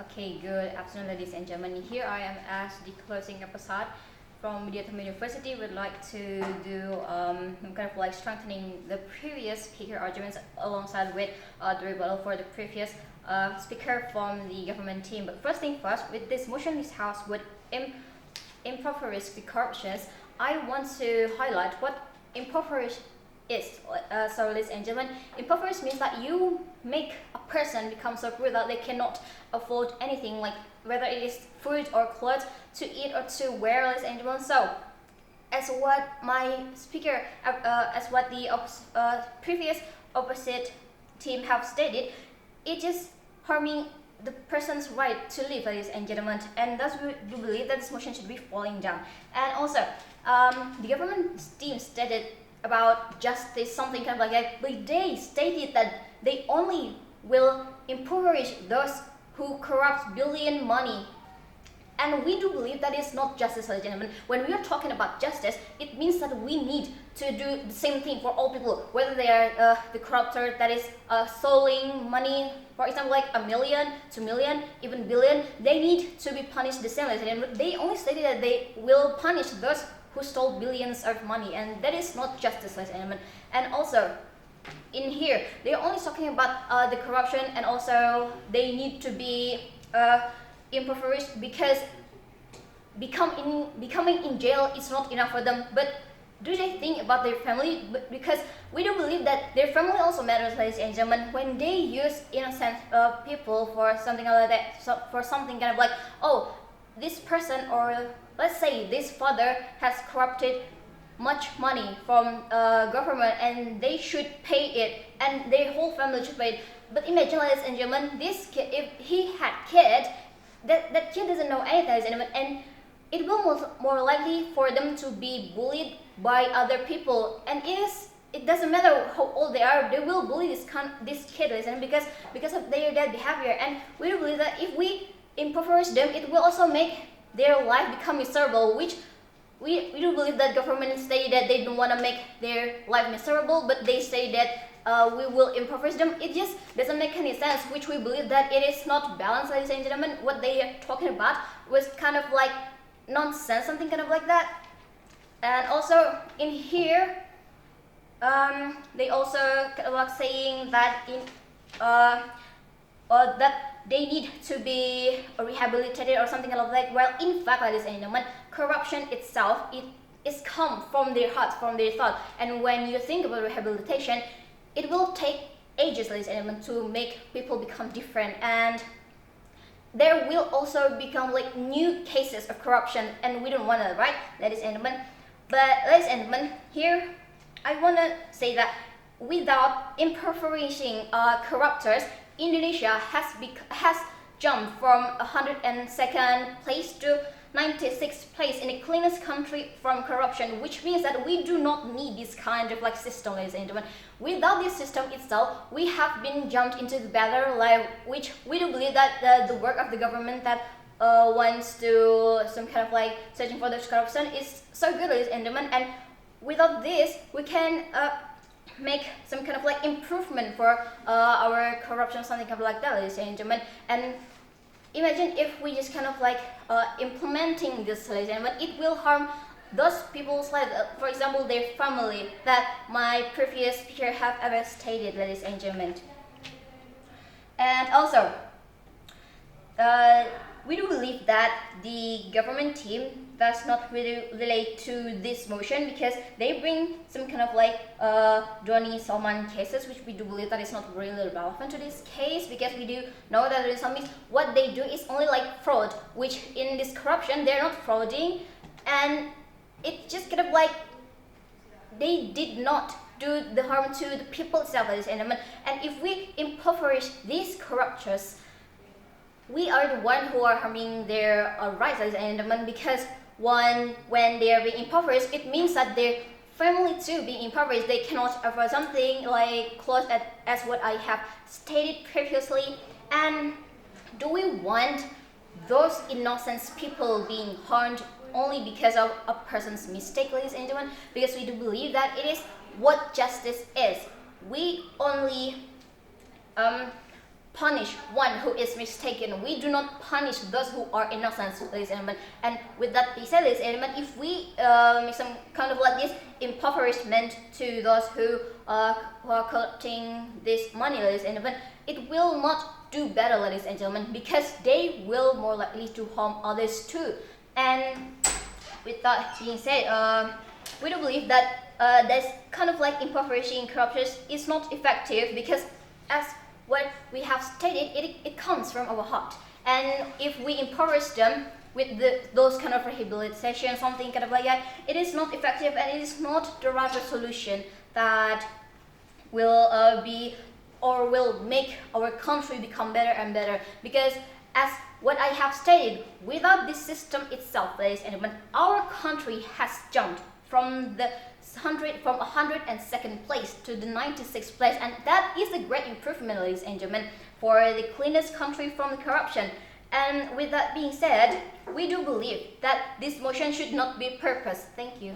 Okay, good afternoon, ladies and gentlemen. Here I am as the closing episode from Widyatama University. Would like to do kind of like strengthening the previous speaker arguments alongside with the rebuttal for the previous speaker from the government team. But first thing first, with this motion, this house would impoverish the corruptions. I want to highlight what impoverish is. So ladies and gentlemen, impoverish means that you make a person become so poor that they cannot afford anything, like whether it is food or clothes to eat or to wear, ladies and gentlemen. So as what my speaker, as what the previous opposite team have stated, it is harming the person's right to live, ladies and gentlemen, and thus we do believe that this motion should be falling down. And also, the government team stated about justice, something kind of like that, but they stated that they only will impoverish those who corrupt billion money. And we do believe that is not justice, ladies and gentlemen. When we are talking about justice, it means that we need to do the same thing for all people, whether they are the corruptor that is stealing money, for example, like 1 million, 2 million, even billion. They need to be punished the same, ladies and gentlemen. They only stated that they will punish those who stole billions of money, and that is not justice, ladies and gentlemen. And also, in here, they are only talking about the corruption, and also they need to be impoverished because becoming in jail is not enough for them. But do they think about their family? Because we do believe that their family also matters, ladies and gentlemen. When they use innocent people for something like that, so for something kind of like, oh, this person, or let's say this father has corrupted much money from government and they should pay it, and their whole family should pay it. But imagine, ladies and gentlemen, this kid, if he had kid, that kid doesn't know anything, ladies and gentlemen, and it will more likely for them to be bullied by other people. And it doesn't matter how old they are, they will bully this kid, ladies and gentlemen, because of their bad behavior. And we do believe that if we impoverish them, it will also make their life become miserable, which we do believe that government say that they don't want to make their life miserable, but they say that we will impoverish them. It just doesn't make any sense, which we believe that it is not balanced, ladies and gentlemen. What they are talking about was kind of like nonsense, something kind of like that. And also in here, they also kind of like saying that that they need to be rehabilitated or something like that. Well, in fact, ladies and gentlemen, corruption itself, it is come from their heart, from their thought. And when you think about rehabilitation, it will take ages, ladies and gentlemen, to make people become different. And there will also become like new cases of corruption, and we don't want that, right, ladies and gentlemen? But ladies and gentlemen, here I want to say that without impoverishing corruptors, Indonesia has jumped from 102nd place to 96th place in the cleanest country from corruption, which means that we do not need this kind of like system, ladies and gentlemen. Without this system itself, we have been jumped into the better life, which we do believe that the work of the government that wants to some kind of like searching for this corruption is so good, ladies and gentlemen. And without this, we can make some kind of like improvement for our corruption, something kind of like that, ladies and gentlemen. And imagine if we just kind of like implementing this, ladies and gentlemen, it will harm those people's lives, for example, their family, that my previous speaker have ever stated, ladies and gentlemen. And also, we do believe that the government team does not really relate to this motion, because they bring some kind of like Doni Salman cases, which we do believe that is not really relevant to this case, because we do know that in some means what they do is only like fraud, which in this corruption they're not frauding, and it just kind of like they did not do the harm to the people itself, ladies and gentlemen. And if we impoverish these corruptors, we are the one who are harming their rights, ladies and gentlemen, because when they are being impoverished, it means that their family too being impoverished. They cannot afford something like clothes, as what I have stated previously. And do we want those innocent people being harmed only because of a person's mistake, ladies and gentlemen? Because we do believe that it is what justice is. We only punish one who is mistaken. We do not punish those who are innocent, ladies and gentlemen. And with that being said, ladies and gentlemen, if we make some kind of like this impoverishment to those who are collecting this money, ladies and gentlemen, it will not do better, ladies and gentlemen, because they will more likely to harm others too. And with that being said, we do believe that this kind of like impoverishing corruption is not effective, because as what we have stated, it comes from our heart. And if we impoverish them with those kind of rehabilitation, something kind of like that, it is not effective, and it is not the right solution that will be or will make our country become better and better. Because as what I have stated, without this system itself, ladies and gentlemen, our country has jumped from 102nd place to the 96th place, and that is a great improvement, ladies and gentlemen, for the cleanest country from corruption. And with that being said, we do believe that this motion should not be purposed. Thank you.